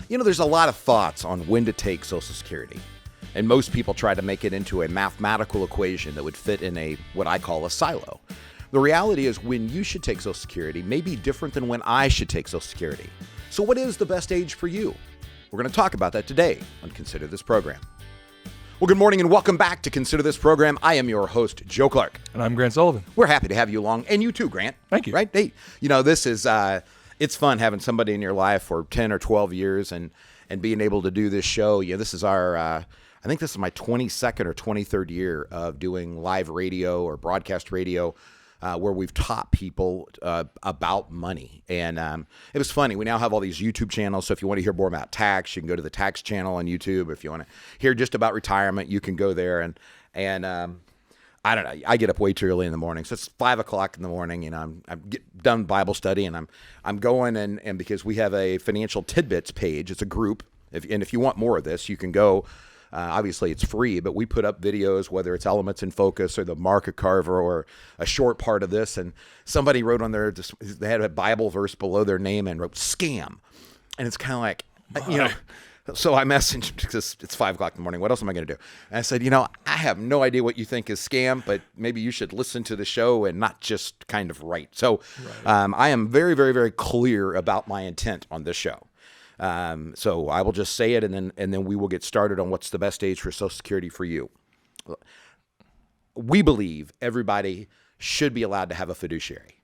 You know, there's a lot of thoughts on when to take Social Security. And most people try to make it into a mathematical equation that would fit in what I call a silo. The reality is when you should take Social Security may be different than when I should take Social Security. So what is the best age for you? We're going to talk about that today on Consider This Program. Well, good morning and welcome back to Consider This Program. I am your host, Joe Clark. And I'm Grant Soliven. We're happy to have you along. And you too, Grant. Thank you. Right? Hey, you know, this is, it's fun having somebody in your life for 10 or 12 years and being able to do this show. Yeah, this is our, I think this is my 22nd or 23rd year of doing live radio or broadcast radio where we've taught people about money. And it was funny. We now have all these YouTube channels. So if you want to hear more about tax, you can go to the tax channel on YouTube. If you want to hear just about retirement, you can go there. And I don't know. I get up way too early in the morning. So it's 5 o'clock in the morning. You know, I'm done Bible study and I'm going and because we have a financial tidbits page, it's a group. If you want more of this, you can go. Obviously, it's free, but we put up videos, whether it's Elements in Focus or the Market Carver or a short part of this. And somebody wrote on there, they had a Bible verse below their name and wrote scam. And it's kind of like, you know, so I messaged because it's 5 o'clock in the morning. What else am I going to do? And I said, you know, I have no idea what you think is scam, but maybe you should listen to the show and not just kind of write. So I am very, very, very clear about my intent on this show. So I will just say it and then we will get started on what's the best age for Social Security for you. We believe everybody should be allowed to have a fiduciary,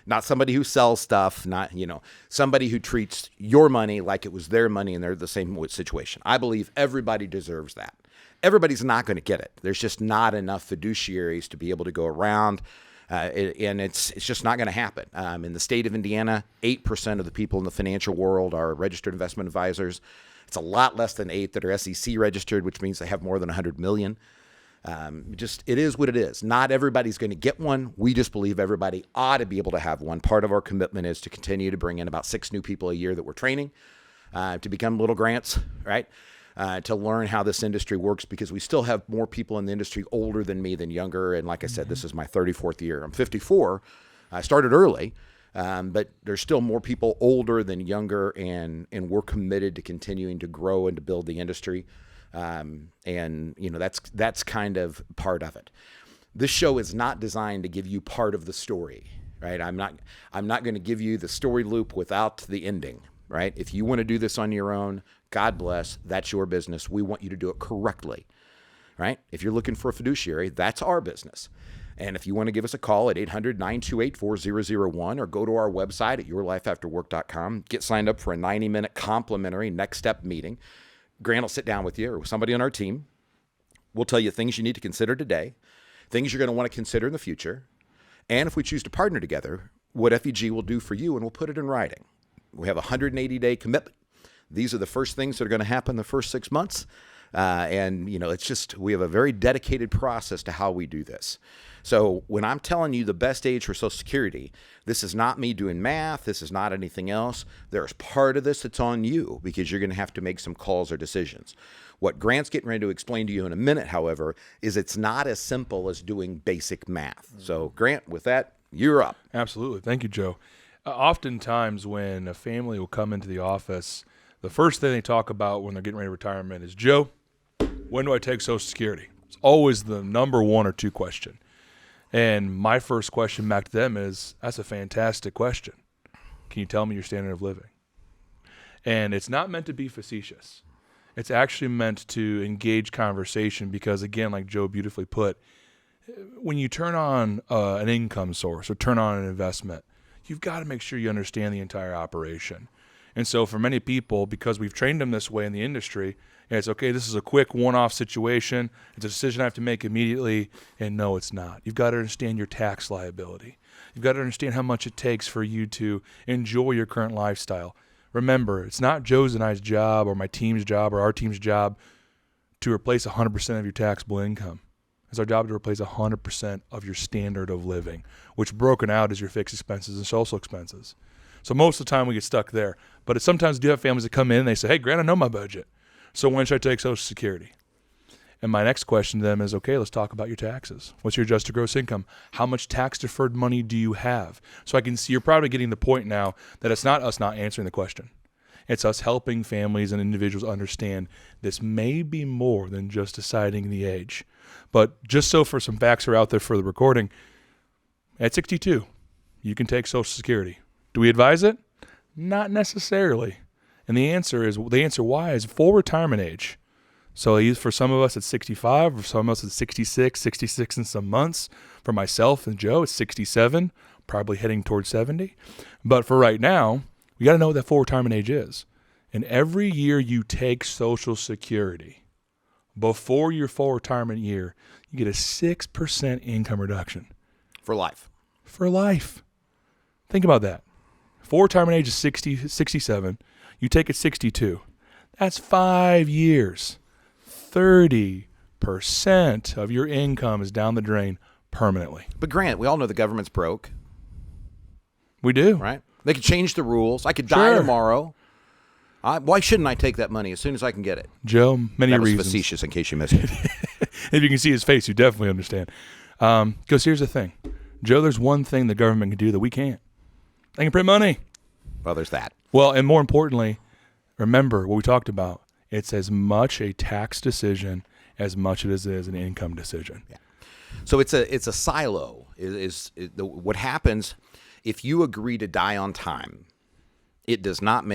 not somebody who sells stuff, not, you know, somebody who treats your money like it was their money and they're the same situation. I believe everybody deserves that. Everybody's not going to get it. There's just not enough fiduciaries to be able to go around. And it's just not going to happen. In the state of Indiana, 8% of the people in the financial world are registered investment advisors. It's a lot less than 8 that are SEC registered, which means they have more than 100 million. It is what it is. Not everybody's going to get one. We just believe everybody ought to be able to have one. Part of our commitment is to continue to bring in about 6 new people a year that we're training to become little Grants, right? To learn how this industry works because we still have more people in the industry older than me than younger. And like I said, this is my 34th year. I'm 54. I started early, but there's still more people older than younger, and we're committed to continuing to grow and to build the industry. And you know, that's kind of part of it. This show is not designed to give you part of the story, right? I'm not going to give you the story loop without the ending, right? If you want to do this on your own, God bless, that's your business. We want you to do it correctly, right? If you're looking for a fiduciary, that's our business. And if you want to give us a call at 800-928-4001 or go to our website at yourlifeafterwork.com, get signed up for a 90-minute complimentary next step meeting. Grant will sit down with you or with somebody on our team. We'll tell you things you need to consider today, things you're going to want to consider in the future, and if we choose to partner together, what FEG will do for you, and we'll put it in writing. We have a 180-day commitment. These are the first things that are going to happen the first 6 months. And, you know, we have a very dedicated process to how we do this. So when I'm telling you the best age for Social Security, this is not me doing math. This is not anything else. There's part of this that's on you because you're going to have to make some calls or decisions. What Grant's getting ready to explain to you in a minute, however, is it's not as simple as doing basic math. So, Grant, with that, you're up. Absolutely. Thank you, Joe. Oftentimes when a family will come into the office, the first thing they talk about when they're getting ready to retirement is, Joe, when do I take Social Security? It's always the number 1 or 2 question. And my first question back to them is, that's a fantastic question. Can you tell me your standard of living? And it's not meant to be facetious. It's actually meant to engage conversation because, again, like Joe beautifully put, when you turn on an income source or turn on an investment, you've got to make sure you understand the entire operation. And so for many people, because we've trained them this way in the industry, it's okay, this is a quick one-off situation. It's a decision I have to make immediately. And no, it's not. You've got to understand your tax liability. You've got to understand how much it takes for you to enjoy your current lifestyle. Remember, it's not Joe's and I's job or my team's job or our team's job to replace 100% of your taxable income. It's our job to replace 100% of your standard of living, which broken out is your fixed expenses and social expenses. So most of the time we get stuck there. But sometimes do have families that come in and they say, hey, Grant, I know my budget. So when should I take Social Security? And my next question to them is, okay, let's talk about your taxes. What's your adjusted gross income? How much tax-deferred money do you have? So I can see you're probably getting the point now that it's not us not answering the question. It's us helping families and individuals understand this may be more than just deciding the age. But just so for some facts are out there for the recording, at 62, you can take Social Security. Do we advise it? Not necessarily. And the answer why is full retirement age. So for some of us it's 65, for some of us it's 66 in some months. For myself and Joe, it's 67, probably heading towards 70. But for right now, we got to know what that full retirement age is. And every year you take Social Security, before your full retirement year, you get a 6% income reduction. For life. For life. Think about that. Full retirement age is 67. You take it 62. That's 5 years. 30% of your income is down the drain permanently. But Grant, we all know the government's broke. We do. Right? They could change the rules. I could die tomorrow. Why shouldn't I take that money as soon as I can get it? Joe, many that was reasons. Facetious, in case you missed it. If you can see his face, you definitely understand. Because here's the thing. Joe, there's one thing the government can do that we can't. They can print money. Well, there's that. Well, and more importantly, remember what we talked about. It's as much a tax decision as much as it is an income decision. Yeah. So it's a silo. What happens if you agree to die on time? It does not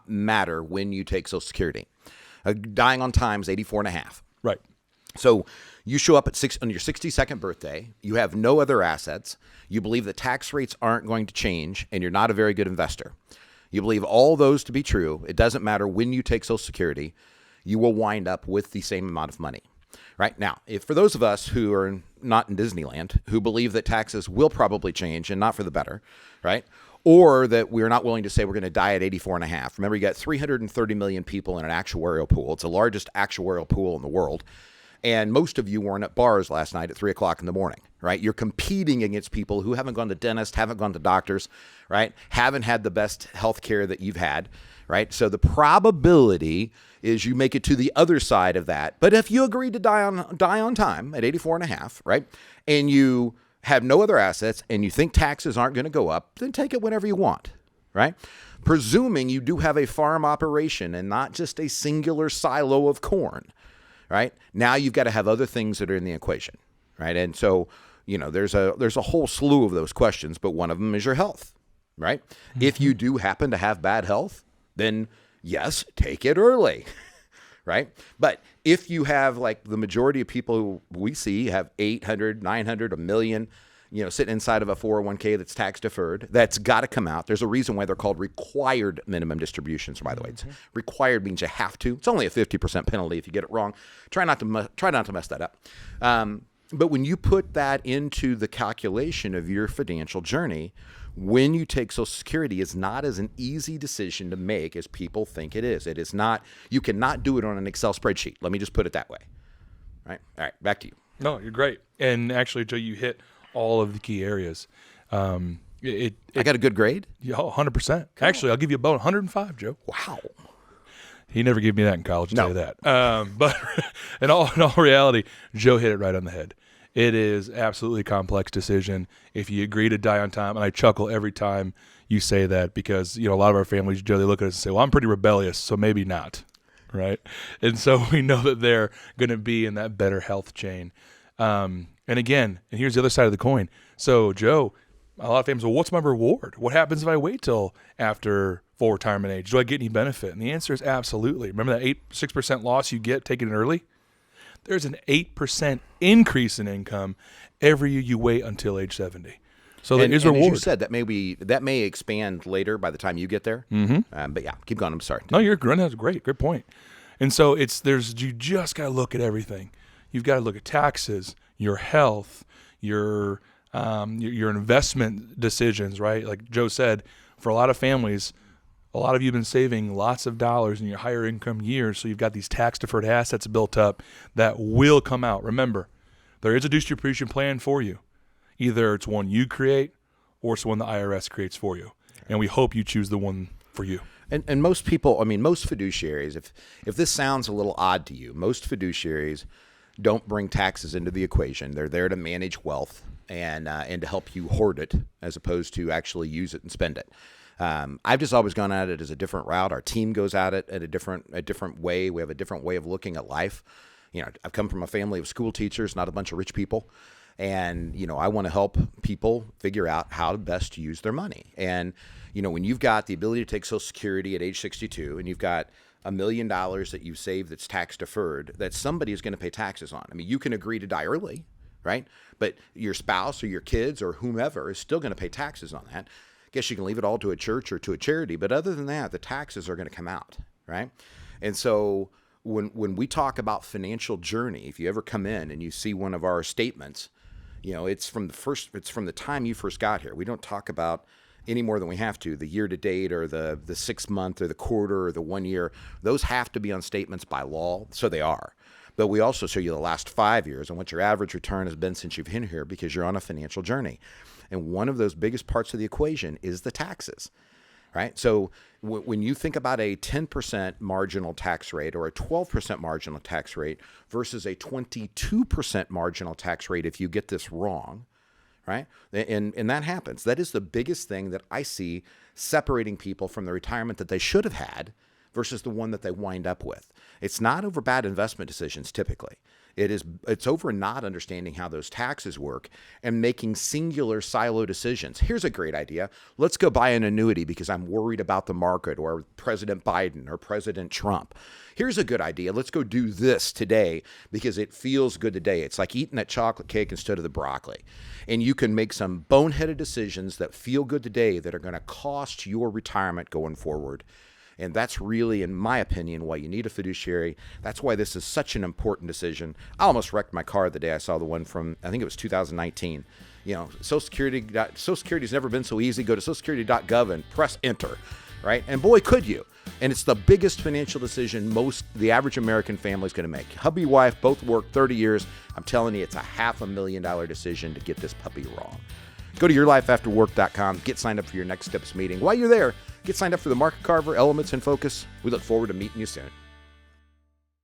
matter when you take Social Security. Dying on time is 84 and a half. Right. So you show up on your 62nd birthday. You have no other assets. You believe that tax rates aren't going to change, and you're not a very good investor. You believe all those to be true. It doesn't matter when you take Social Security. You will wind up with the same amount of money. Right now, if for those of us who are not in Disneyland, who believe that taxes will probably change and not for the better, right? Or that we're not willing to say we're going to die at 84 and a half. Remember, you got 330 million people in an actuarial pool. It's the largest actuarial pool in the world. And most of you weren't at bars last night at 3 o'clock in the morning, right? You're competing against people who haven't gone to dentists, haven't gone to doctors, right? Haven't had the best health care that you've had, right? So the probability is you make it to the other side of that. But if you agree to die on time at 84 and a half, right? And you have no other assets and you think taxes aren't going to go up, then take it whenever you want, right? Presuming you do have a farm operation and not just a singular silo of corn, right? Now you've got to have other things that are in the equation, right? And so, there's a whole slew of those questions, but one of them is your health, right? Mm-hmm. If you do happen to have bad health, then yes, take it early, right? But if you have, like the majority of people who we see have 800, 900, a million, sitting inside of a 401k that's tax deferred, that's got to come out. There's a reason why they're called required minimum distributions, by the way. It's required means you have to. It's only a 50% penalty if you get it wrong. Try not to mess that up. But when you put that into the calculation of your financial journey, when you take Social Security, it's not as an easy decision to make as people think it is. It is not. You cannot do it on an Excel spreadsheet. Let me just put it that way. Right? All right, back to you. No, you're great. And actually, Joe, you hit all of the key areas. I got a good grade? Yeah, 100%. Actually, I'll give you a bonus, 105, Joe. Wow. He never gave me that in college, I'll tell you that. But in all reality, Joe hit it right on the head. It is absolutely a complex decision. If you agree to die on time, and I chuckle every time you say that because, a lot of our families, Joe, they look at us and say, well, I'm pretty rebellious, so maybe not, right? And so we know that they're going to be in that better health chain. And here's the other side of the coin. So, Joe, a lot of families, well, what's my reward? What happens if I wait till after full retirement age? Do I get any benefit? And the answer is absolutely. Remember that 6% loss you get taking it early? There's an 8% increase in income every year you wait until age 70. So there is a reward. As you said, that may expand later by the time you get there. Mm-hmm. But yeah, keep going. I'm sorry. No, you're great. That's great point. And so you just got to look at everything. You've got to look at taxes, your health, your investment decisions, right? Like Joe said, for a lot of families, a lot of you have been saving lots of dollars in your higher income years, so you've got these tax-deferred assets built up that will come out. Remember, there is a distribution plan for you. Either it's one you create or it's one the IRS creates for you. And we hope you choose the one for you. And most people, most fiduciaries, if this sounds a little odd to you, most fiduciaries don't bring taxes into the equation. They're there to manage wealth and to help you hoard it as opposed to actually use it and spend it. I've just always gone at it as a different route. Our team goes at it at a different way. We have a different way of looking at life. I've come from a family of school teachers, not a bunch of rich people. And, I want to help people figure out how to best use their money. And, when you've got the ability to take Social Security at age 62 and you've got $1 million that you've saved that's tax deferred, that somebody is going to pay taxes on. I mean, you can agree to die early, right? But your spouse or your kids or whomever is still going to pay taxes on that. Guess you can leave it all to a church or to a charity. But other than that, the taxes are going to come out, right? And so when we talk about financial journey, if you ever come in and you see one of our statements, it's from the time you first got here. We don't talk about any more than we have to, the year to date or the 6 month or the quarter or the 1 year. Those have to be on statements by law, so they are. But we also show you the last 5 years and what your average return has been since you've been here, because you're on a financial journey. And one of those biggest parts of the equation is the taxes, right? So when you think about a 10% marginal tax rate or a 12% marginal tax rate versus a 22% marginal tax rate if you get this wrong, right? And that happens. That is the biggest thing that I see separating people from the retirement that they should have had versus the one that they wind up with. It's not over bad investment decisions typically. It's over not understanding how those taxes work and making singular silo decisions. Here's a great idea. Let's go buy an annuity because I'm worried about the market or President Biden or President Trump. Here's a good idea. Let's go do this today because it feels good today. It's like eating that chocolate cake instead of the broccoli. And you can make some boneheaded decisions that feel good today that are going to cost your retirement going forward. And that's really, in my opinion, why you need a fiduciary. That's why this is such an important decision. I almost wrecked my car the day I saw the one from, I think it was 2019. Social Security's never been so easy. Go to socialsecurity.gov and press enter, right? And boy, could you. And it's the biggest financial decision the average American family is going to make. Hubby, wife, both work 30 years. I'm telling you, it's a $500,000 decision to get this puppy wrong. Go to yourlifeafterwork.com. Get signed up for your Next Steps meeting. While you're there, get signed up for the Market Carver, Elements, and Focus. We look forward to meeting you soon.